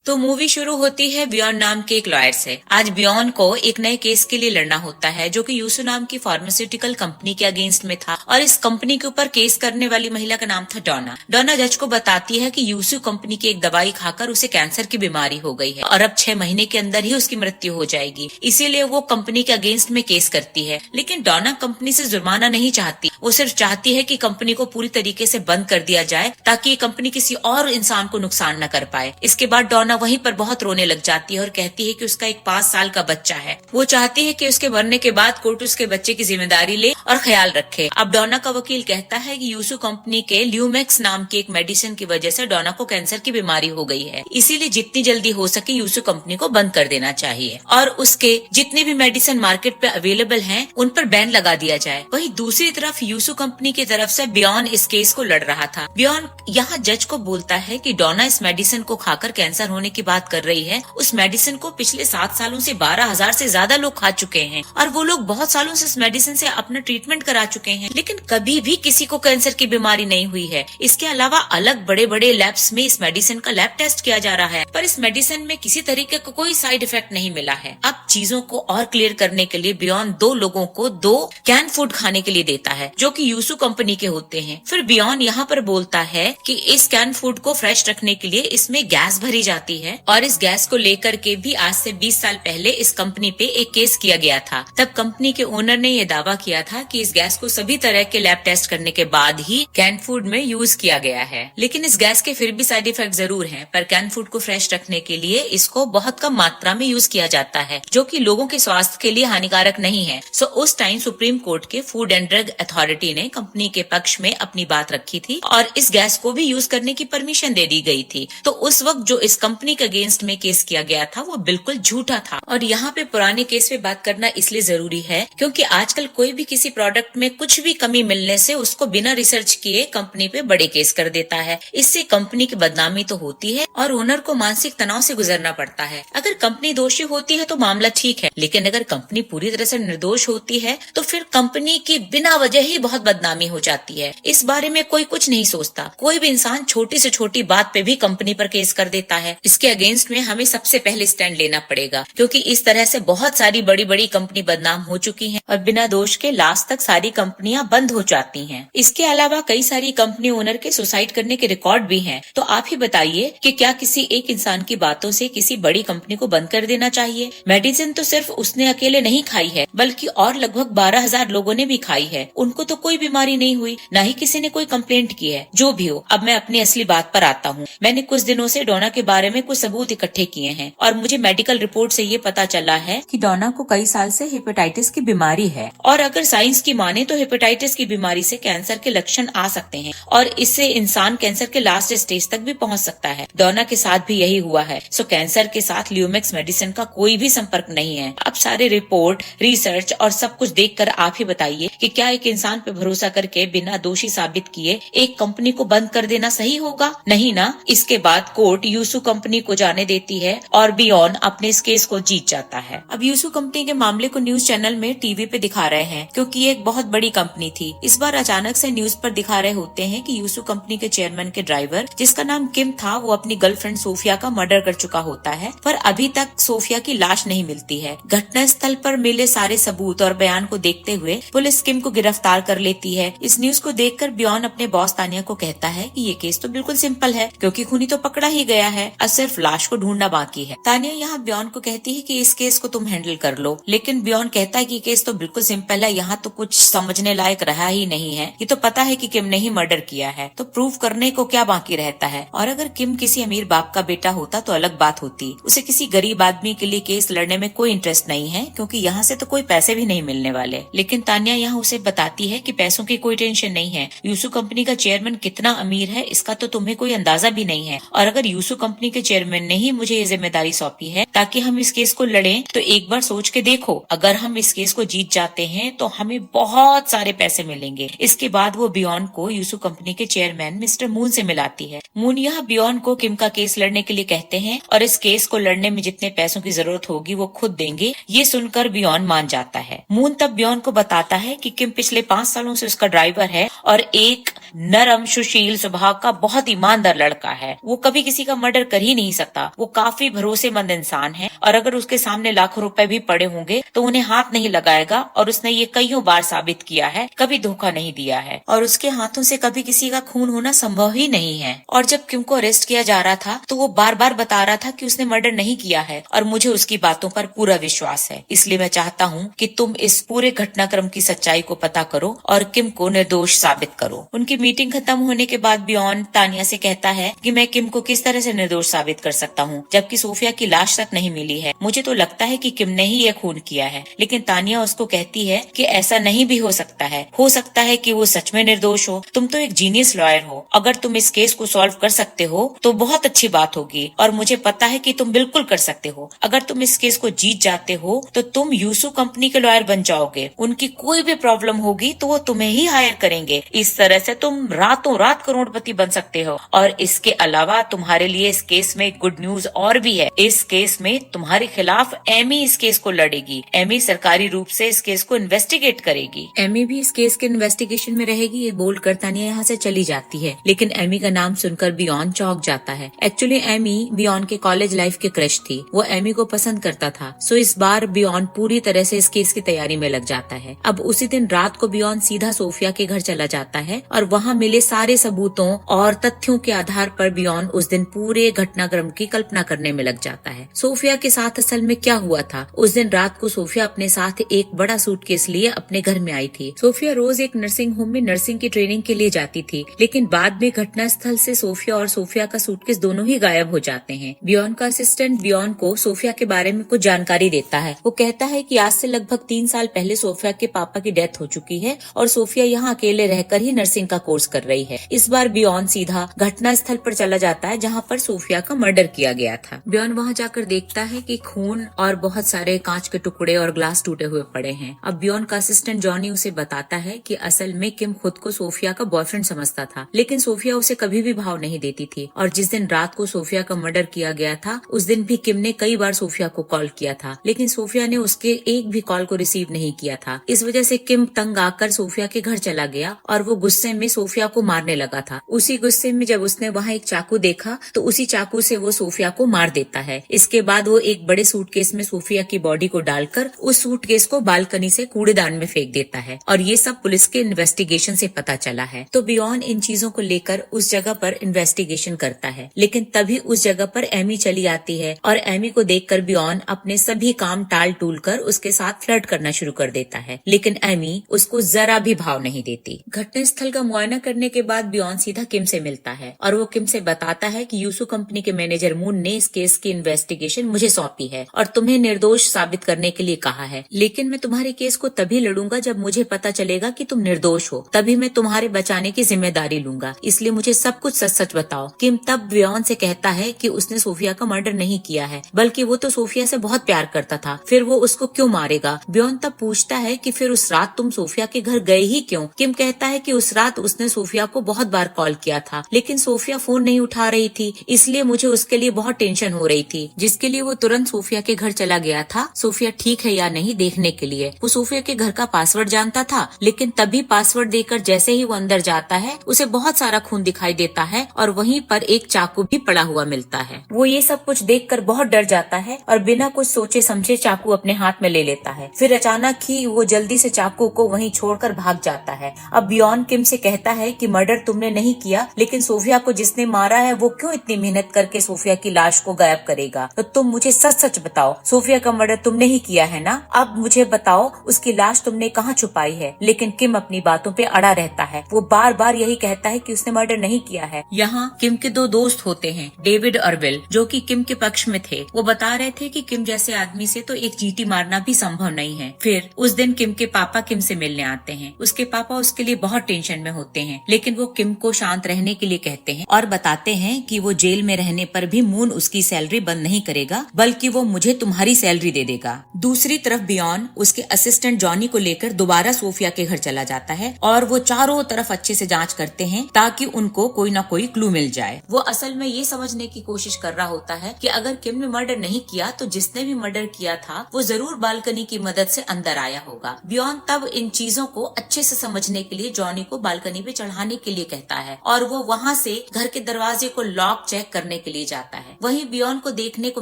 तो मूवी शुरू होती है बियॉन नाम के एक लॉयर से। आज बियॉन को एक नए केस के लिए लड़ना होता है जो कि यूसु नाम की फार्मास्यूटिकल कंपनी के अगेंस्ट में था, और इस कंपनी के ऊपर केस करने वाली महिला का नाम था डोना। डोना जज को बताती है कि यूसु कंपनी की एक दवाई खाकर उसे कैंसर की बीमारी हो गई है और अब 6 महीने के अंदर ही उसकी मृत्यु हो जाएगी, इसीलिए वो कंपनी के अगेंस्ट में केस करती है। लेकिन डोना कंपनी से जुर्माना नहीं चाहती, वो सिर्फ चाहती है कि कंपनी को पूरी तरीके से बंद कर दिया जाए ताकि ये कंपनी किसी और इंसान को नुकसान न कर पाए। इसके बाद डोना वहीं पर बहुत रोने लग जाती है और कहती है कि उसका एक 5 साल का बच्चा है। वो चाहती है कि उसके मरने के बाद कोर्ट उसके बच्चे की जिम्मेदारी ले और ख्याल रखे। अब डोना का वकील कहता है कि यूसु कंपनी के ल्यूमेक्स नाम की एक मेडिसिन की वजह से डोना को कैंसर की बीमारी हो गई है, इसीलिए जितनी जल्दी हो सके यूसु कंपनी को बंद कर देना चाहिए और उसके जितने भी मेडिसिन मार्केट पे अवेलेबल हैं उन पर बैन लगा दिया जाए। वहीं दूसरी तरफ यूसु कंपनी की तरफ से बियॉन इस केस को लड़ रहा था। बियॉन यहाँ जज को बोलता है कि डोना इस मेडिसिन को खाकर कैंसर होने की बात कर रही है। उस मेडिसिन को पिछले 7 सालों से 12,000 से ज्यादा लोग खा चुके हैं और वो लोग बहुत सालों से इस मेडिसिन से अपना ट्रीटमेंट करा चुके हैं, लेकिन कभी भी किसी को कैंसर की बीमारी नहीं हुई है। इसके अलावा अलग बड़े बड़े लैब्स में इस मेडिसिन का लैब टेस्ट किया जा रहा है, पर इस मेडिसिन में किसी तरीके का कोई साइड इफेक्ट नहीं मिला है। अब चीजों को और क्लियर करने के लिए बियॉन 2 लोगों को 2 कैन फूड खाने के लिए देता है जो कि यूसु कंपनी के होते हैं। फिर बियॉन यहाँ पर बोलता है कि इस कैन फूड को फ्रेश रखने के लिए इसमें गैस भरी जाती है और इस गैस को लेकर के भी आज से 20 साल पहले इस कंपनी पे एक केस किया गया था। तब कंपनी के ओनर ने यह दावा किया था कि इस गैस को सभी तरह के लैब टेस्ट करने के बाद ही कैन फूड में यूज किया गया है। लेकिन इस गैस के फिर भी साइड इफेक्ट जरूर हैं, पर कैन फूड को फ्रेश रखने के लिए इसको बहुत कम मात्रा में यूज किया जाता है जो कि लोगों के स्वास्थ्य के लिए हानिकारक नहीं है। सो उस टाइम सुप्रीम कोर्ट के फूड एंड ड्रग अथॉरिटी ने कंपनी के पक्ष में अपनी बात रखी थी और इस गैस को भी यूज करने की परमिशन दे दी गई थी। तो उस वक्त जो इस कंपनी के अगेंस्ट में केस किया गया था वो बिल्कुल झूठा था। और यहाँ पे पुराने केस पे बात करना इसलिए जरूरी है क्योंकि आजकल कोई भी किसी प्रोडक्ट में कुछ भी कमी मिलने से उसको बिना रिसर्च किए कंपनी पे बड़े केस कर देता है। इससे कंपनी की बदनामी तो होती है और ओनर को मानसिक तनाव से गुजरना पड़ता है। अगर कंपनी दोषी होती है तो मामला ठीक है, लेकिन अगर कंपनी पूरी तरह से निर्दोष होती है तो फिर कंपनी की बिना वजह ही बहुत बदनामी हो जाती है। इस बारे में कोई कुछ नहीं सोचता। कोई भी इंसान छोटी से छोटी बात पे भी कंपनी पर केस कर देता है। इसके अगेंस्ट में हमें सबसे पहले स्टैंड लेना पड़ेगा क्योंकि इस तरह से बहुत सारी बड़ी बड़ी कंपनी बदनाम हो चुकी हैं और बिना दोष के लास्ट तक सारी कंपनियां बंद हो जाती हैं। इसके अलावा कई सारी कंपनी ओनर के सुसाइड करने के रिकॉर्ड भी हैं। तो आप ही बताइए कि क्या किसी एक इंसान की बातों से किसी बड़ी कंपनी को बंद कर देना चाहिए? मेडिसिन तो सिर्फ उसने अकेले नहीं खाई है बल्कि और लगभग 12,000 लोगों ने भी खाई है। उनको तो कोई बीमारी नहीं हुई, न ही किसी ने कोई कंप्लेंट की है। जो भी हो, अब मैं अपनी असली बात पर आता हूँ। मैंने कुछ दिनों से डोना के बारे में कुछ सबूत इकट्ठे किए हैं और मुझे मेडिकल रिपोर्ट से ये पता चला है कि डोना को कई साल से हेपेटाइटिस की बीमारी है और अगर साइंस की माने तो हेपेटाइटिस की बीमारी से कैंसर के लक्षण आ सकते हैं और इससे इंसान कैंसर के लास्ट स्टेज तक भी पहुंच सकता है। डोना के साथ भी यही हुआ है। सो कैंसर के साथ ल्यूमेक्स मेडिसिन का कोई भी संपर्क नहीं है। अब सारे रिपोर्ट, रिसर्च और सब कुछ देखकर आप ही बताइए कि क्या एक इंसान पे भरोसा करके बिना दोषी साबित किए एक कंपनी को बंद कर देना सही होगा? नहीं ना। इसके बाद कोर्ट यूसु कंपनी को जाने देती है और बियॉन अपने इस केस को जीत जाता है। अब यूसु कंपनी के मामले को न्यूज चैनल में टीवी पे दिखा रहे हैं क्योंकि ये एक बहुत बड़ी कंपनी थी। इस बार अचानक से न्यूज पर दिखा रहे होते हैं कि यूसु कंपनी के चेयरमैन के ड्राइवर जिसका नाम किम था वो अपनी गर्लफ्रेंड सोफिया का मर्डर कर चुका होता है, पर अभी तक सोफिया की लाश नहीं मिलती है। घटना स्थल पर मिले सारे सबूत और बयान को देखते हुए पुलिस किम को गिरफ्तार कर लेती है। इस न्यूज को देखकर बियॉन अपने बॉस तानिया को कहता है कि ये केस तो बिल्कुल सिंपल है क्योंकि खूनी तो पकड़ा ही गया है, अब सिर्फ लाश को ढूंढना बाकी है। तानिया यहाँ बियॉन को कहती है कि इस केस को तुम हैंडल कर लो, लेकिन बियॉन कहता है कि केस तो बिल्कुल सिंपल है, यहाँ तो कुछ समझने लायक रहा ही नहीं है। ये तो पता है कि किम ने ही मर्डर किया है, तो प्रूव करने को क्या बाकी रहता है। और अगर किम किसी अमीर बाप का बेटा होता तो अलग बात होती। उसे किसी गरीब आदमी के लिए केस लड़ने में कोई इंटरेस्ट नहीं है क्योंकि यहाँ से तो कोई पैसे भी नहीं मिलने वाले। लेकिन तानिया यहाँ उसे बताती है कि पैसों की कोई टेंशन नहीं है। यूसु कंपनी का चेयरमैन कितना अमीर है इसका तो तुम्हें कोई अंदाजा भी नहीं है और अगर यूसु कंपनी के चेयरमैन ने ही मुझे ये जिम्मेदारी सौंपी है ताकि हम इस केस को लड़ें, तो एक बार सोच के देखो, अगर हम इस केस को जीत जाते हैं तो हमें बहुत सारे पैसे मिलेंगे। इसके बाद वो बियॉन को यूसु कंपनी के चेयरमैन मिस्टर मून से मिलाती है। मून यहाँ बियॉन को किम का केस लड़ने के लिए कहते हैं और इस केस को लड़ने में जितने पैसों की जरूरत होगी वो खुद देंगे। ये सुनकर बियॉन मान जाता है। मून तब बियॉन को बताता है कि किम पिछले 5 सालों से उसका ड्राइवर है और एक नरम सुशील स्वभाव का बहुत ईमानदार लड़का है। वो कभी किसी का मर्डर कर ही नहीं सकता। वो काफी भरोसेमंद इंसान है और अगर उसके सामने लाखों रुपए भी पड़े होंगे तो उन्हें हाथ नहीं लगाएगा और उसने ये कईयों बार साबित किया है, कभी धोखा नहीं दिया है और उसके हाथों से कभी किसी का खून होना संभव ही नहीं है। और जब किम को अरेस्ट किया जा रहा था तो वो बार बार बता रहा था कि उसने मर्डर नहीं किया है और मुझे उसकी बातों पर पूरा विश्वास है। इसलिए मैं चाहता हूँ कि तुम इस पूरे घटनाक्रम की सच्चाई को पता करो और किम को निर्दोष साबित करो। उनकी मीटिंग खत्म होने के बाद बियॉन तानिया से कहता है कि मैं किम को किस तरह से निर्दोष साबित कर सकता हूँ जबकि सोफिया की लाश तक नहीं मिली है। मुझे तो लगता है कि किम ने ही यह खून किया है। लेकिन तानिया उसको कहती है कि ऐसा नहीं भी हो सकता है कि वो सच में निर्दोष हो। तुम तो एक जीनियस लॉयर हो, अगर तुम इस केस को सॉल्व कर सकते हो तो बहुत अच्छी बात होगी और मुझे पता है कि तुम बिल्कुल कर सकते हो। अगर तुम इस केस को जीत जाते हो तो तुम यूसु कंपनी के लॉयर बन जाओगे। उनकी कोई भी प्रॉब्लम होगी तो वो तुम्हें ही हायर करेंगे। इस तरह से तुम रातों रात करोड़पति बन सकते हो। और इसके अलावा तुम्हारे लिए इस केस में गुड न्यूज और भी है। इस केस में तुम्हारे खिलाफ एमी इस केस को लड़ेगी। एमी सरकारी रूप से इस केस को इन्वेस्टिगेट करेगी। एमी भी इस केस के इन्वेस्टिगेशन में रहेगी। ये बोलकर तानिया यहाँ से चली जाती है। लेकिन एमी का नाम सुनकर बियॉन चौंक जाता है। एक्चुअली एमी बियॉन के कॉलेज लाइफ के क्रश थी। वो एमी को पसंद करता था। सो इस बार बियॉन पूरी तरह से इस केस की तैयारी में लग जाता है। अब उसी दिन रात को बियॉन सीधा सोफिया के घर चला जाता है और वहाँ मिले सारे सबूतों और तथ्यों के आधार पर बियॉन उस दिन पूरे घटनाक्रम की कल्पना करने में लग जाता है। सोफिया के साथ असल में क्या हुआ था? उस दिन रात को सोफिया अपने साथ एक बड़ा सूटकेस लिए अपने घर में आई थी। सोफिया रोज एक नर्सिंग होम में नर्सिंग की ट्रेनिंग के लिए जाती थी, लेकिन बाद में घटना स्थल से सोफिया और सोफिया का सूटकेस दोनों ही गायब हो जाते हैं। बियॉन का असिस्टेंट बियॉन को सोफिया के बारे में कुछ जानकारी देता है। वो कहता है कि आज से लगभग 3 साल पहले सोफिया के पापा की डेथ हो चुकी है और सोफिया यहाँ अकेले रहकर ही नर्सिंग का कोर्स कर रही है। इस बार बियॉन सीधा घटना स्थल पर चला जाता है जहाँ पर सोफिया का मर्डर किया गया था। बियॉन वहाँ जाकर देखता है कि खून और बहुत सारे कांच के टुकड़े और ग्लास टूटे हुए पड़े हैं। अब बियॉन का असिस्टेंट जॉनी उसे बताता है कि असल में किम खुद को सोफिया का बॉयफ्रेंड समझता था, लेकिन सोफिया उसे कभी भी भाव नहीं देती थी। और जिस दिन रात को सोफिया का मर्डर किया गया था उस दिन भी किम ने कई बार सोफिया को कॉल किया था, लेकिन सोफिया ने उसके एक भी कॉल को रिसीव नहीं किया था। इस वजह से किम तंग आकर सोफिया के घर चला गया और वो गुस्से में सोफिया को मारने लगा था। उसी गुस्से में जब उसने वहाँ एक चाकू देखा तो उसी चाकू से वो सोफिया को मार देता है। इसके बाद वो एक बड़े सूटकेस में सोफिया की बॉडी को डालकर उस सूटकेस को बालकनी से कूड़ेदान में फेंक देता है और ये सब पुलिस के इन्वेस्टिगेशन से पता चला है। तो बियॉन इन चीजों को लेकर उस जगह पर इन्वेस्टिगेशन करता है, लेकिन तभी उस जगह पर एमी चली आती है और एमी को देखकर बियॉन अपने सभी काम टाल टूल कर उसके साथ फ्लर्ट करना शुरू कर देता है, लेकिन एमी उसको जरा भी भाव नहीं देती। घटना स्थल का मुआयना करने के बाद बियॉन सीधा किम से मिलता है और वो किम से बताता है कि यूसु कंपनी के मैनेजर मून ने इस केस की इन्वेस्टिगेशन मुझे सौंपी है और तुम्हें निर्दोष साबित करने के लिए कहा है, लेकिन मैं तुम्हारे केस को तभी लड़ूंगा जब मुझे पता चलेगा कि तुम निर्दोष हो, तभी मैं तुम्हारे बचाने की जिम्मेदारी लूंगा, इसलिए मुझे सब कुछ सच सच बताओ। किम तब बियॉन से कहता है कि उसने सोफिया का मर्डर नहीं किया है, बल्कि वो तो सोफिया से बहुत प्यार करता था, फिर वो उसको क्यों मारेगा? बियॉन तब पूछता है कि फिर उस रात तुम सोफिया के घर गए ही क्यों? किम कहता है कि उस रात उसने सोफिया को बहुत बार कॉल किया था, लेकिन सोफिया फोन नहीं उठा रही थी, इसलिए मुझे उसके लिए बहुत टेंशन हो रही थी, जिसके लिए वो तुरंत सोफिया के घर चला गया था सोफिया ठीक है या नहीं देखने के लिए। वो सोफिया के घर का पासवर्ड जानता था, लेकिन तभी पासवर्ड देकर जैसे ही वो अंदर जाता है उसे बहुत सारा खून दिखाई देता है और वहीं पर एक चाकू भी पड़ा हुआ मिलता है। वो ये सब कुछ देखकर बहुत डर जाता है और बिना कुछ सोचे समझे चाकू अपने हाथ में ले लेता है। फिर अचानक ही वो जल्दी से चाकू को वहीं छोड़कर भाग जाता है। अब बियॉन किम से कहता है कि मर्डर तुमने नहीं किया, लेकिन सोफिया को जिसने मारा है वो क्यों इतनी मेहनत करके सोफिया की लाश को गायब करेगा? तो तुम मुझे सच सच बताओ, सोफिया का मर्डर तुमने ही किया है ना? अब मुझे बताओ उसकी लाश तुमने कहाँ छुपाई है? लेकिन किम अपनी बातों पे अड़ा रहता है। वो बार बार यही कहता है कि उसने मर्डर नहीं किया है। यहाँ किम के 2 दोस्त होते हैं, डेविड और विल, जो कि किम के पक्ष में थे। वो बता रहे थे कि किम जैसे आदमी से तो एक चींटी मारना भी संभव नहीं है। फिर उस दिन किम के पापा किम से मिलने आते हैं। उसके पापा उसके लिए बहुत टेंशन में होते हैं, लेकिन वो किम को शांत रहने के लिए कहते हैं और बताते हैं कि वो जेल में रहने पर भी मून उसकी सैलरी बंद नहीं करेगा करेगा, बल्कि वो मुझे तुम्हारी सैलरी दे देगा। दूसरी तरफ बियॉन उसके असिस्टेंट जॉनी को लेकर दोबारा सोफिया के घर चला जाता है और वो चारों तरफ अच्छे से जांच करते हैं ताकि उनको कोई ना कोई क्लू मिल जाए। वो असल में ये समझने की कोशिश कर रहा होता है कि अगर किम ने मर्डर नहीं किया तो जिसने भी मर्डर किया था वो जरूर बालकनी की मदद से अंदर आया होगा। बियॉन तब इन चीजों को अच्छे से समझने के लिए जॉनी को बालकनी पे चढ़ाने के लिए कहता है और वो वहाँ से घर के दरवाजे को लॉक चेक करने के लिए जाता है। वहीं बियॉन को देखने को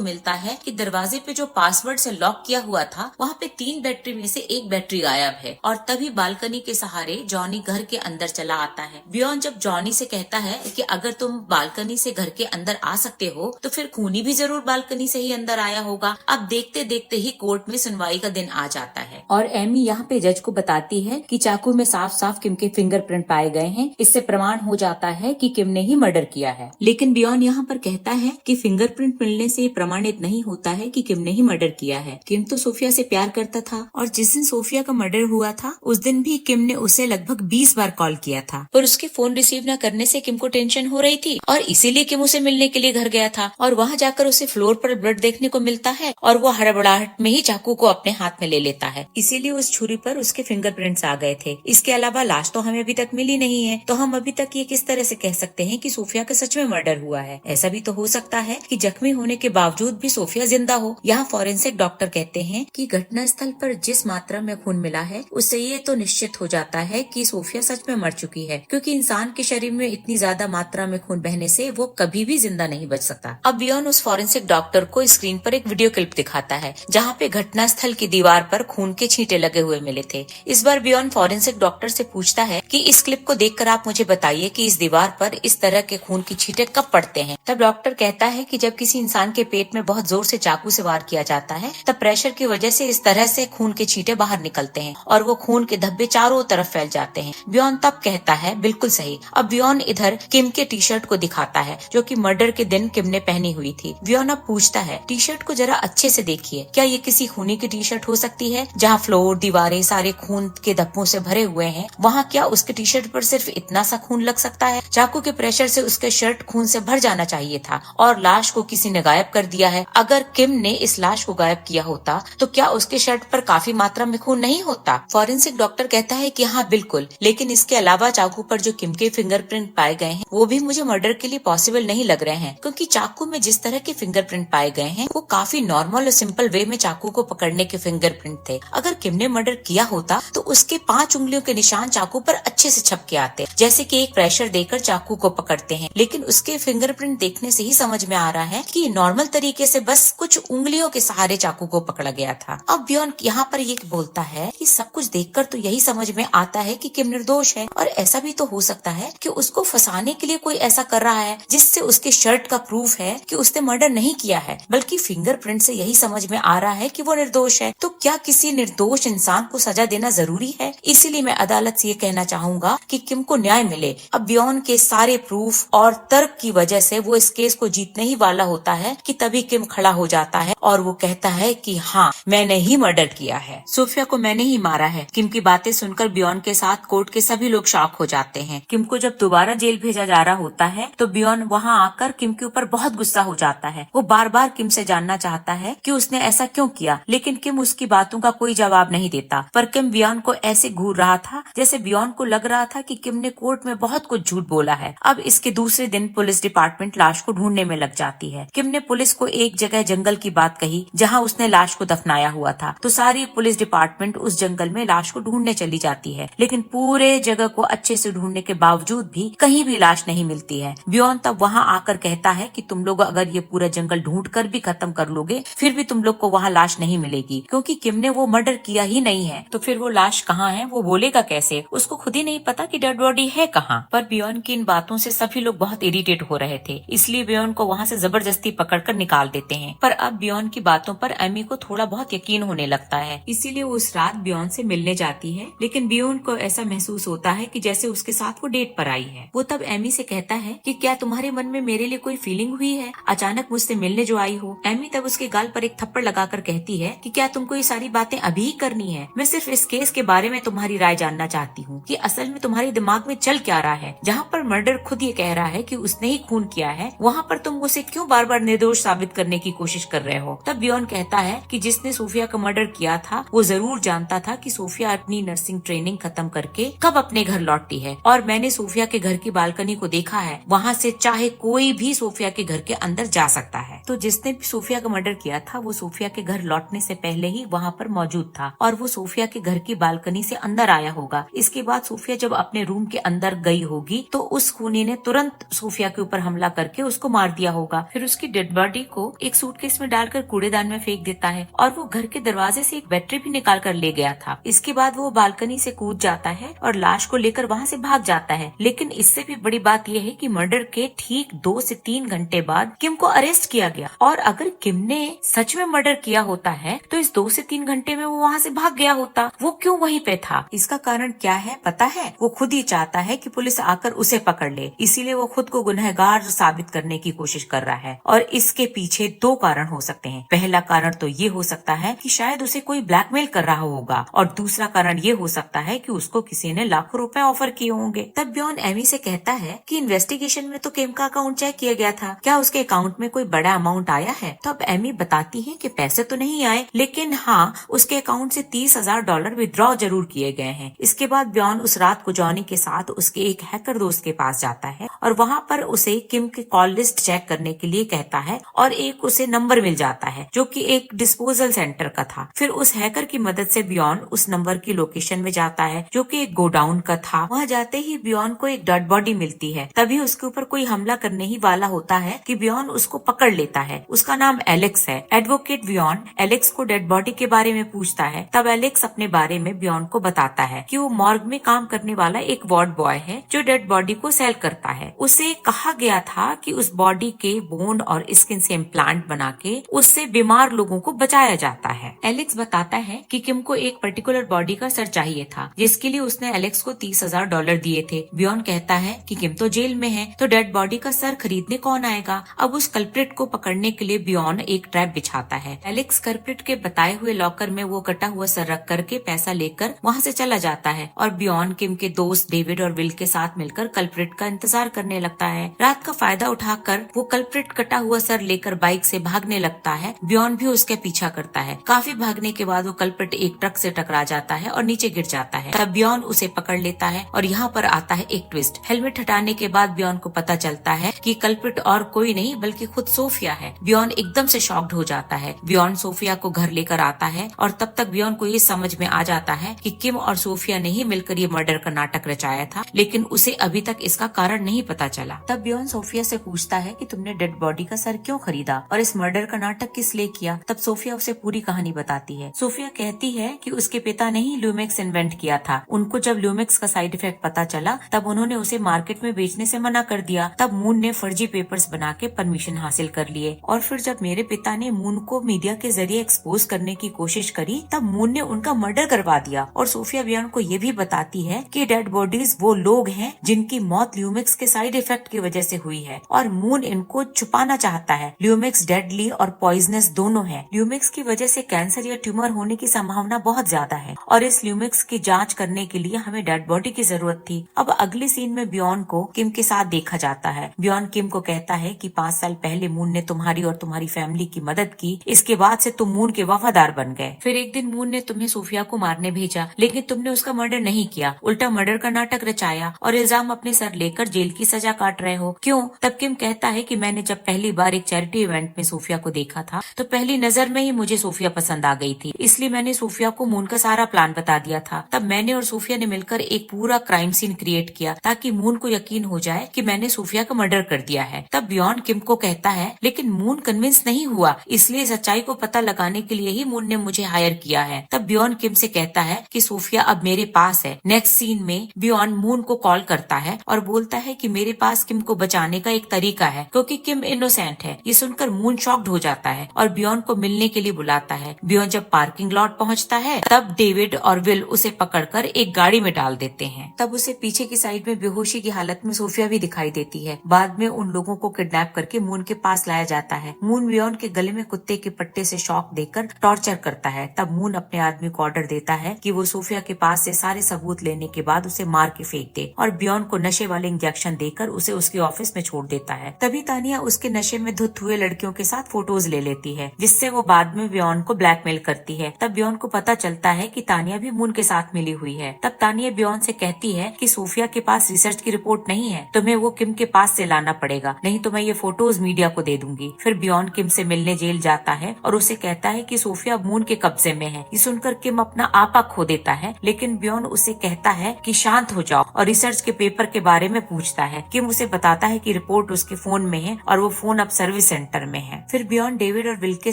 मिलता है कि दरवाजे पे जो पासवर्ड से लॉक किया हुआ था वहाँ पे 3 बैटरी में से एक बैटरी गायब है और तभी बालकनी के सहारे जॉनी घर के अंदर चला आता है। बियॉन जब जॉनी से कहता है कि अगर तुम बालकनी से घर के अंदर आ सकते हो तो फिर खूनी भी जरूर बालकनी से ही अंदर आया होगा। अब देखते देखते ही कोर्ट में सुनवाई का दिन आ जाता है और एमी यहाँ पे जज को बताती है कि चाकू में साफ साफ किम के फिंगरप्रिंट पाए गए हैं। इससे प्रमाण हो जाता है कि किम ने ही मर्डर किया है। लेकिन बियॉन यहाँ पर कहता है कि फिंगरप्रिंट मिलने से प्रमाणित नहीं होता है कि किम ने ही मर्डर किया है। किम तो सोफिया से प्यार करता था और जिस दिन सोफिया का मर्डर हुआ था उस दिन भी किम ने उसे लगभग 20 बार कॉल किया था, पर उसके फोन रिसीव न करने से किम को टेंशन हो रही थी और इसीलिए किम उसे मिलने के लिए घर गया था और वहाँ जाकर उसे फ्लोर पर ब्लड देखने को मिलता है और वो हड़बड़ाहट में ही चाकू को अपने हाथ में ले लेता है। इसीलिए उस छुरी पर उसके फिंगरप्रिंट्स आ गए थे। इसके अलावा लाश तो हमें अभी तक मिली नहीं है, तो हम अभी तक ये किस तरह से कह सकते हैं कि सोफिया का सच में मर्डर हुआ है। ऐसा भी तो हो सकता है कि जख्मी होने के बावजूद भी सोफिया जिंदा हो। यहाँ फॉरेंसिक डॉक्टर कहते हैं कि घटना स्थल पर जिस मात्रा में खून मिला है उससे ये तो निश्चित हो जाता है कि सोफिया सच में मर चुकी है, क्योंकि इंसान के शरीर में इतनी ज्यादा मात्रा में खून बहने से वो कभी भी जिंदा नहीं बच सकता। अब बियॉन उस फॉरेंसिक डॉक्टर को स्क्रीन पर एक वीडियो क्लिप दिखाता है जहाँ पे घटना स्थल की दीवार पर खून के छींटे लगे हुए मिले थे। इस बार बियॉन फॉरेंसिक डॉक्टर से पूछता है कि इस क्लिप को देखकर आप मुझे बताइए कि इस दीवार पर इस तरह के खून की छींटे कब पड़ते हैं। तब डॉक्टर कहता है कि जब किसी इंसान के पेट में बहुत जोर से चाकू से वार किया जाता है तब प्रेशर की वजह से इस तरह से खून के छींटे बाहर निकलते हैं और वो खून के धब्बे चारों तरफ फैल जाते हैं। बियॉन तब कहता है बिल्कुल सही। अब बियॉन इधर किम के टी शर्ट को दिखाता है जो कि मर्डर के दिन किम ने पहनी हुई थी। बियॉन अब पूछता है टी शर्ट को जरा अच्छे से देखिए, क्या ये किसी खूनी की टी शर्ट हो सकती है जहाँ फ्लोर दीवारें सारे खून के धब्बों से भरे हुए हैं? वहाँ क्या उसके टी शर्ट पर सिर्फ इतना सा खून लग सकता है? चाकू के प्रेशर से उसके शर्ट खून से भर जाना चाहिए था और लाश को किसी ने गायब कर दिया है। अगर किम ने इस लाश को गायब किया होता तो क्या उसके शर्ट पर काफी मात्रा में खून नहीं होता? फॉरेंसिक डॉक्टर कहता है कि हाँ बिल्कुल, लेकिन इसके अलावा चाकू पर जो किम के फिंगरप्रिंट पाए गए हैं वो भी मुझे मर्डर के लिए पॉसिबल नहीं लग रहे हैं, क्योंकि चाकू में जिस तरह के फिंगरप्रिंट पाए गए हैं वो काफी नॉर्मल और सिंपल वे में चाकू को पकड़ने के फिंगरप्रिंट थे। अगर किम ने मर्डर किया होता तो उसके 5 उंगलियों के निशान चाकू पर अच्छे से छप के आते, जैसे कि एक प्रेशर देकर चाकू को पकड़ते हैं, लेकिन उसके फिंगरप्रिंट देखने से ही समझ में आ रहा है कि नॉर्मल तरीके से बस कुछ उंगलियों के सहारे चाकू को पकड़ा गया था। अब बियॉन यहाँ पर ये बोलता है कि सब कुछ देखकर तो यही समझ में आता है कि किम निर्दोष है, और ऐसा भी तो हो सकता है कि उसको फंसाने के लिए कोई ऐसा कर रहा है जिससे उसके शर्ट का प्रूफ है कि उसने मर्डर नहीं किया है, बल्कि फिंगरप्रिंट से यही समझ में आ रहा है कि वो निर्दोष है। तो क्या किसी निर्दोष इंसान को सजा देना जरूरी है? इसीलिए मैं अदालत से ये कहना चाहूंगा कि किम को न्याय मिले। अब बियॉन के सारे प्रूफ और तर्क की वजह से वो इस केस को जीतने ही वाला होता है कि तभी किम खड़ा हो जाता है और वो कहता है कि हाँ, मैंने ही मर्डर किया है, सोफिया को मैंने ही मारा है। किम की बातें सुनकर बियॉन के साथ कोर्ट के सभी लोग शॉक हो जाते हैं। किम को जब दोबारा जेल भेजा जा रहा होता है तो बियॉन वहाँ आकर किम के ऊपर बहुत गुस्सा हो जाता है। वो बार बार किम से जानना चाहता है कि उसने ऐसा क्यों किया, लेकिन किम उसकी बातों का कोई जवाब नहीं देता। पर किम बियॉन को ऐसे घूर रहा था जैसे बियॉन को लग रहा था कि किम ने कोर्ट में बहुत कुछ झूठ बोला है। अब इसके दूसरे दिन पुलिस डिपार्टमेंट लाश को ढूंढने में लग जाती है। किम ने पुलिस को एक जगह जंगल की बात कही जहाँ उसने लाश को दफनाया हुआ था, तो सारी पुलिस डिपार्टमेंट उस जंगल में लाश को ढूंढने चली जाती है, लेकिन पूरे जगह को अच्छे से ढूंढने के बावजूद भी कहीं भी लाश नहीं मिलती है। बियॉन तब वहाँ आकर कहता है कि तुम लोग अगर ये पूरा जंगल ढूंढ कर भी खत्म कर लोगे फिर भी तुम लोग को वहाँ लाश नहीं मिलेगी, क्योंकि किम ने वो मर्डर किया ही नहीं है। तो फिर वो लाश कहाँ है वो बोलेगा कैसे? उसको खुद ही नहीं पता कि डेड बॉडी है कहाँ। पर बियॉन की इन बातों से सभी लोग बहुत इरिटेट हो रहे थे, इसलिए बियॉन को वहाँ से जबरदस्ती पकड़कर निकाल देते हैं। पर अब बियॉन की बातों पर एमी को थोड़ा बहुत यकीन होने लगता है, इसीलिए वो उस रात बियॉन से मिलने जाती है। लेकिन बियॉन को ऐसा महसूस होता है कि जैसे उसके साथ वो डेट पर आई है। वो तब एमी से कहता है कि क्या तुम्हारे मन में मेरे लिए कोई फीलिंग हुई है अचानक मुझसे मिलने जो आई हो? एमी तब उसके गाल पर एक थप्पड़ लगाकर कहती है कि क्या तुमको ये सारी बातें अभी ही करनी है? मैं सिर्फ इस केस के बारे में तुम्हारी राय जानना चाहती हूँ कि असल में तुम्हारे दिमाग में चल क्या रहा है। जहाँ पर मर्डर खुद ये कह रहा है कि उसने ही खून किया है, वहाँ पर तुम उसे क्यों बार बार निर्दोष साबित साबित करने की कोशिश कर रहे हो। तब बियॉन कहता है कि जिसने सोफिया का मर्डर किया था वो जरूर जानता था कि सोफिया अपनी नर्सिंग ट्रेनिंग खत्म करके कब अपने घर लौटती है, और मैंने सोफिया के घर की बालकनी को देखा है, वहाँ से चाहे कोई भी सोफिया के घर के अंदर जा सकता है। तो जिसने भी सोफिया का मर्डर किया था वो सोफिया के घर लौटने से पहले ही वहाँ पर मौजूद था और वो सोफिया के घर की बालकनी से अंदर आया होगा। इसके बाद सोफिया जब अपने रूम के अंदर गई होगी तो उस खूनी ने तुरंत सोफिया के ऊपर हमला करके उसको मार दिया होगा। फिर उसकी डेड बॉडी को एक सूटकेस में डालकर कूड़ेदान में फेंक देता है और वो घर के दरवाजे से एक बैटरी भी निकाल कर ले गया था। इसके बाद वो बालकनी से कूद जाता है और लाश को लेकर वहाँ से भाग जाता है। लेकिन इससे भी बड़ी बात यह है कि मर्डर के ठीक 2 से 3 घंटे बाद किम को अरेस्ट किया गया, और अगर किम ने सच में मर्डर किया होता है तो इस 2 से 3 घंटे में वो वहाँ से भाग गया होता। वो क्यों वहीं पे था? इसका कारण क्या है पता है? वो खुद ही चाहता है कि पुलिस आकर उसे पकड़ ले, इसीलिए वो खुद को गुनहगार साबित करने की कोशिश कर रहा है। और इसके पीछे 2 कारण हो सकते हैं। पहला कारण तो ये हो सकता है कि शायद उसे कोई ब्लैकमेल कर रहा होगा, और दूसरा कारण ये हो सकता है कि उसको किसी ने लाखों रुपए ऑफर किए होंगे। तब बियॉन एमी से कहता है कि इन्वेस्टिगेशन में तो किम का अकाउंट चेक किया गया था, क्या उसके अकाउंट में कोई बड़ा अमाउंट आया है? तो अब एमी बताती है कि पैसे तो नहीं आए, लेकिन हाँ उसके अकाउंट से $30,000 विड्रॉ जरूर किए गए हैं। इसके बाद बियॉन उस रात को जॉनी के साथ उसके एक हैकर दोस्त के पास जाता है और वहाँ पर उसे किम के कॉल लिस्ट चेक करने के लिए कहता है, और एक उसे नंबर मिल जाता है जो कि एक डिस्पोजल सेंटर का था। फिर उस हैकर की मदद से बियॉन उस नंबर की लोकेशन में जाता है जो कि एक गोडाउन का था। वहाँ जाते ही बियॉन को एक डेड बॉडी मिलती है। तभी उसके ऊपर कोई हमला करने ही वाला होता है कि बियॉन उसको पकड़ लेता है। उसका नाम एलेक्स है। एडवोकेट बियॉन एलेक्स को डेड बॉडी के बारे में पूछता है। तब एलेक्स अपने बारे में बियॉन को बताता है कि वो मॉर्ग में काम करने वाला एक वार्ड बॉय है जो डेड बॉडी को सेल करता है। उसे कहा गया था कि उस बॉडी के बोन और स्किन से इम्प्लांट बना के उससे बीमार लोगों को बचाया जाता है। एलेक्स बताता है कि किम को एक पर्टिकुलर बॉडी का सर चाहिए था, जिसके लिए उसने एलेक्स को $30,000 दिए थे। बियॉन कहता है कि किम तो जेल में है, तो डेड बॉडी का सर खरीदने कौन आएगा? अब उस कल्प्रिट को पकड़ने के लिए बियॉन एक ट्रैप बिछाता है। एलेक्स कल्प्रिट के बताए हुए लॉकर में वो कटा हुआ सर रख करके पैसा लेकर वहाँ से चला जाता है, और बियॉन किम के दोस्त डेविड और विल के साथ मिलकर कल्प्रिट का इंतजार करने लगता है। रात का फायदा उठाकर वो कल्प्रिट कटा हुआ सर लेकर बाइक से भागने लगता है। बियॉन भी उसके पीछा करता है। काफी भागने के बाद वो कल्प्रिट एक ट्रक से टकरा जाता है और नीचे गिर जाता है। तब बियॉन उसे पकड़ लेता है, और यहाँ पर आता है एक ट्विस्ट। हेलमेट हटाने के बाद बियॉन को पता चलता है कि कल्प्रिट और कोई नहीं बल्कि खुद सोफिया है। बियॉन एकदम से शॉक्ड हो जाता है। बियॉन सोफिया को घर लेकर आता है, और तब तक बियॉन को ये समझ में आ जाता है कि किम और सोफिया ने ही मिलकर ये मर्डर का नाटक रचाया था, लेकिन उसे अभी तक इसका कारण नहीं पता चला। तब बियॉन सोफिया से पूछता है कि तुमने डेड बॉडी का सर क्यों खरीदा और इस मर्डर का नाटक किस लिए किया? तब सोफिया उसे पूरी कहानी बताती है। सोफिया कहती है कि उसके पिता ने ही ल्यूमेक्स इन्वेंट किया था। उनको जब ल्यूमेक्स का साइड इफेक्ट पता चला तब उन्होंने उसे मार्केट में बेचने से मना कर दिया। तब मून ने फर्जी पेपर्स बना के परमिशन हासिल कर लिए, और फिर जब मेरे पिता ने मून को मीडिया के जरिए एक्सपोज करने की कोशिश करी तब मून ने उनका मर्डर करवा दिया। और सोफिया बियॉन को ये भी बताती है कि डेड बॉडीज वो लोग हैं जिनकी मौत ल्यूमेक्स के साइड इफेक्ट की वजह से हुई है, और मून इनको छुपाना चाहता है। ल्यूमेक्स डेडली और पॉइजनस दोनों है। ल्यूमेक्स की वजह से कैंसर या ट्यूमर होने की संभावना बहुत ज्यादा है, और इस ल्यूमेक्स की जांच करने के लिए हमें डेड बॉडी की जरूरत थी। अब अगले सीन में बियॉन को किम के साथ देखा जाता है। बियॉन किम को कहता है कि 5 साल पहले मून ने तुम्हारी और तुम्हारी फैमिली की मदद की, इसके बाद से तुम मून के वफादार बन गए। फिर एक दिन मून ने तुम्हें सोफिया को मारने भेजा, लेकिन तुमने उसका मर्डर नहीं किया, उल्टा मर्डर का नाटक रचाया और इल्जाम अपने सर लेकर जेल की सजा काट रहे हो। क्यों? तब किम कहता है कि मैंने जब पहली बार एक चैरिटी इवेंट में सोफिया को देखा था तो पहली नजर में ही मुझे सोफिया पसंद आ गई थी, इसलिए मैंने सोफिया को मून का सारा प्लान बता दिया था। तब मैंने और सोफिया ने मिलकर एक पूरा क्राइम सीन क्रिएट किया ताकि मून को यकीन हो जाए कि मैंने सोफिया का मर्डर कर दिया है। तब बियॉन किम को कहता है लेकिन मून कन्विंस नहीं हुआ, इसलिए सच्चाई को पता लगाने के लिए ही मून ने मुझे हायर किया है। तब बियॉन किम से कहता है कि सोफिया अब मेरे पास है। नेक्स्ट सीन में बियॉन मून को कॉल करता है और बोलता है कि मेरे पास किम को बचाने का एक तरीका है क्योंकि किम इनोसेंट है। ये सुनकर मून शॉक्ड हो जाता है और बियॉन को मिलने के लिए बुलाता है। बियॉन जब पार्किंग लॉट पहुंचता है तब डेविड और विल उसे पकड़कर एक गाड़ी में डाल देते हैं। तब उसे पीछे की साइड में बेहोशी की हालत में सोफिया भी दिखाई देती है। बाद में उन लोगों को किडनैप करके मून के पास लाया जाता है। मून बियॉन के गले में कुत्ते के पट्टे से शॉक देकर टॉर्चर करता है। तब मून अपने आदमी को ऑर्डर देता है कि वो सोफिया के पास से सारे सबूत लेने के बाद उसे मार के फेंक दे और बियॉन को नशे वाले इंजेक्शन देकर उसे उसके ऑफिस में छोड़ देता है। तभी तानिया उसके नशे में धुत हुए लड़कियों के साथ फोटोज ले लेती है, जिससे वो बाद में बियॉन को ब्लैकमेल करती है। तब बियॉन को पता चलता है कि तानिया भी मून के साथ मिली हुई है। तब तानिया बियॉन से कहती है कि सोफिया के पास रिसर्च की रिपोर्ट नहीं है, तुम्हें वो किम के पास से लाना पड़ेगा, नहीं तो मैं ये फोटोज मीडिया को दे दूंगी। फिर बियॉन किम से मिलने जेल जाता है और उसे कहता है कि सोफिया मून के कब्जे में है। ये सुनकर किम अपना आपा खो देता है, लेकिन बियॉन उसे कहता है कि शांत हो जाओ और रिसर्च के पेपर के बारे में पूछता है। किम उसे बताता है कि रिपोर्ट उसके फोन में है और वो फोन अब सर्विस सेंटर में है। फिर बियॉन डेविड और विल के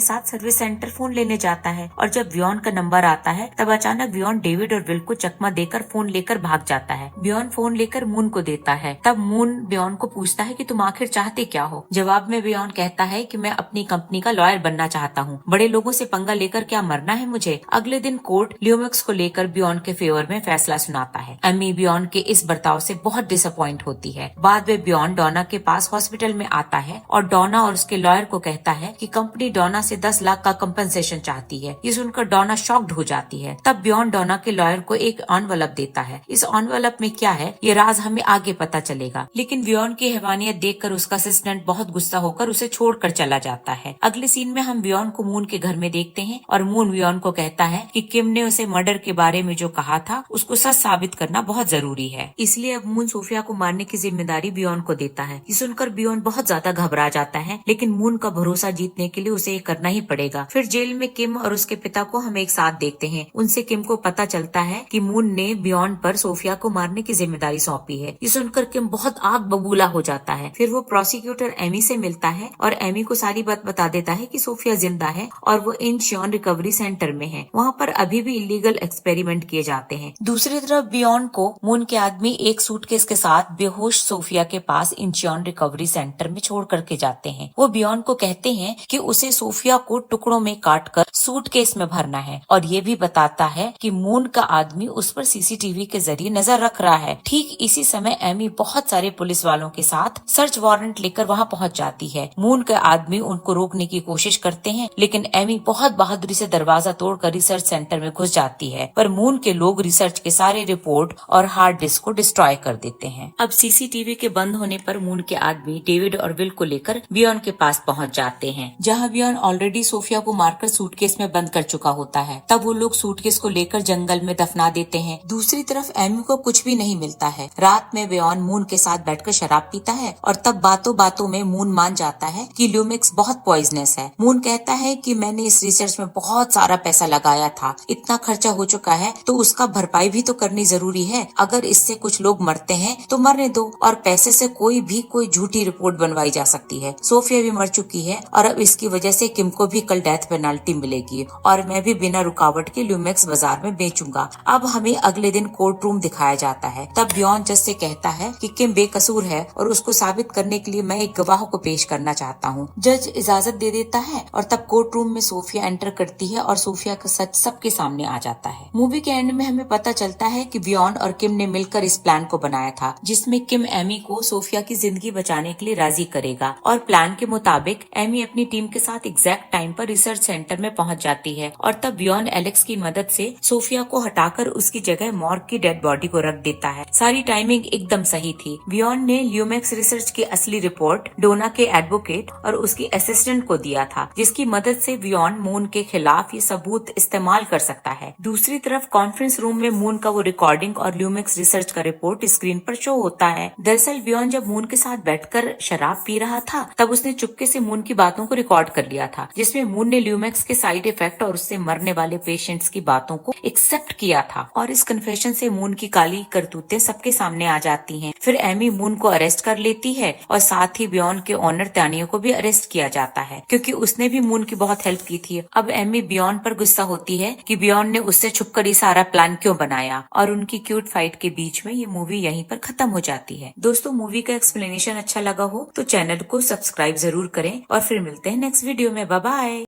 साथ सर्विस सेंटर फोन लेने जाता है और जब बियॉन का नंबर आता है तब अचानक बियॉन डेविड और विल को चकमा देकर फोन लेकर भाग जाता है। बियॉन फोन लेकर मून को देता है। तब मून बियॉन को पूछता है कि तुम आखिर चाहते क्या हो। जवाब में बियॉन कहता है कि मैं अपनी कंपनी का लॉयर बनना चाहता हूँ, बड़े लोगों से पंगा लेकर क्या मरना है मुझे। अगले दिन कोर्ट ल्यूमिक्स को लेकर बियॉन के फेवर में फैसला सुनाता है। एमी बियॉन के इस बर्ताव से बहुत डिसअपॉइंट होती है। बाद में बियॉन डोना के पास हॉस्पिटल में आता है और डोना और उसके लॉयर को कहता है कि कंपनी डोना से 10 लाख का कंपनसेशन चाहती है। ये सुनकर डोना शॉक्ड हो जाती है। तब बियॉन डोना के लॉयर को एक एनवलप देता है। इस एनवलप में क्या है ये राज हमें आगे पता चलेगा, लेकिन बियॉन की हैवानियत देखकर उसका असिस्टेंट बहुत गुस्सा होकर उसे छोड़कर चला जाता है। अगले सीन में हम बियॉन को मून के घर में देखते हैं और मून बियॉन को कहता है कि किम ने उसे मर्डर के बारे में जो कहा था उसको सच साबित करना बहुत जरूरी है, इसलिए अब मून सोफिया को मारने की जिम्मेदारी बियॉन को देता है। ये सुनकर बियॉन बहुत ज्यादा घबरा जाता है, लेकिन मून का भरोसा जीतने के लिए उसे ये करना ही पड़ेगा। फिर जेल में किम और उसके पिता को हम एक साथ देखते हैं। उनसे किम को पता चलता है कि मून ने बियॉन पर सोफिया को मारने की जिम्मेदारी सौंपी है। ये सुनकर किम बहुत आग बबूला हो जाता है। फिर वो प्रोसिक्यूटर एमी से मिलता है और एमी को सारी बात बता देता है कि सोफिया जिंदा है और वो इंचियोन रिकवरी सेंटर में है। वहाँ पर अभी भी इलीगल एक्सपेरिमेंट किए जाते हैं। दूसरी तरफ बियॉन को मून के आदमी एक सूटकेस के साथ बेहोश सोफिया के पास इंचियोन रिकवरी सेंटर में छोड़ करके जाते हैं। वो बियॉन को कहते हैं कि उसे सोफिया को टुकड़ों में काटकर सूटकेस में भरना है और ये भी बताता है कि मून का आदमी उस पर सीसीटीवी के जरिए नजर रख रहा है। ठीक इसी समय एमी बहुत सारे पुलिस वालों के साथ सर्च वारंट लेकर वहाँ पहुँच जाती है। मून के आदमी उनको रोकने की कोशिश करते हैं, लेकिन एमी बहुत बहादुरी से दरवाजा तोड़कर रिसर्च सेंटर में घुस जाती है, पर मून के लोग रिसर्च के सारे रिपोर्ट और हार्ड डिस्क को डिस्ट्रॉय कर देते हैं। अब सीसीटीवी के बंद होने पर मून के आदमी डेविड और विल को लेकर बियॉन के पास पहुंच जाते हैं, जहां बियॉन ऑलरेडी सोफिया को मारकर सूटकेस में बंद कर चुका होता है। तब वो लोग सूटकेस को लेकर जंगल में दफना देते हैं। दूसरी तरफ एमी को कुछ भी नहीं मिलता है। रात में बियॉन मून के साथ बैठकर शराब पीता है और तब बातों बातों में मून मान जाता है कि ल्यूमिक्स बहुत पॉइजनस है। मून कहता है कि मैंने इस रिसर्च में बहुत सारा पैसा लगाया था, इतना खर्चा हो चुका है तो उसका भरपाई भी तो करनी जरूरी है। अगर इससे कुछ लोग मरते हैं तो मरने दो, और पैसे से कोई झूठी रिपोर्ट बनवाई जा सकती है। सोफिया भी मर चुकी है और अब इसकी वजह से किम को भी कल डेथ पेनाल्टी मिलेगी और मैं भी बिना रुकावट के ल्यूमिक्स बाजार में बेचूंगा। अब हमें अगले दिन कोर्ट रूम दिखाया जाता है। तब बियॉन जज से कहता है कि किम बेकसूर है और उसको साबित करने के लिए मैं एक गवाह को पेश करना चाहता हूँ। जज इजाजत दे देता है और तब कोर्ट रूम में सोफिया एंटर करती है और सोफिया का सच सबके सामने आ जाता है। मूवी के एंड में हमें पता चलता है कि बियॉन और किम ने मिलकर इस प्लान को बनाया था, जिसमें किम एमी को सोफिया की जिंदगी बचाने के लिए राजी करेगा और प्लान के मुताबिक एमी अपनी टीम के साथ एग्जैक्ट टाइम पर रिसर्च सेंटर में पहुंच जाती है और तब बियॉन एलेक्स की मदद से सोफिया को हटाकर उसकी जगह मॉर्ग की डेड बॉडी को रख देता है। सारी टाइमिंग एकदम सही थी। बियॉन ने ल्यूमिक्स रिसर्च की असली रिपोर्ट डोना के एडवोकेट और उसकी असिस्टेंट को दिया था, जिसकी मदद से बियॉन मून के खिलाफ ये सबूत इस्तेमाल कर सकता है। दूसरी तरफ कॉन्फ्रेंस रूम में मून का वो रिकॉर्डिंग और ल्यूमिक्स रिसर्च का रिपोर्ट स्क्रीन पर शो होता है। दरअसल बियॉन जब मून के साथ बैठकर शराब पी रहा था तब उसने चुपके से मून की बातों को रिकॉर्ड कर लिया था, जिसमें मून ने ल्यूमिक्स के साइड इफेक्ट और उससे मरने वाले पेशेंट्स की बातों को एक्सेप्ट किया था। और इस कन्फेशन से मून की काली करतूतें सबके सामने आ जाती हैं। फिर एमी मून को अरेस्ट कर लेती है और साथ ही बियॉन के ओनर तानिया को भी अरेस्ट किया जाता है, क्योंकि उसने भी मून की बहुत हेल्प की थी। अब एमी बियॉन पर गुस्सा होती है कि बियॉन ने उससे छुपकर ये सारा प्लान क्यों बनाया, और उनकी क्यूट फाइट के बीच में ये मूवी यहीं पर खत्म हो जाती है। दोस्तों, मूवी का एक्सप्लेनेशन अच्छा लगा हो तो चैनल को सब्सक्राइब जरूर करें और फिर मिलते हैं नेक्स्ट वीडियो में। Bye bye.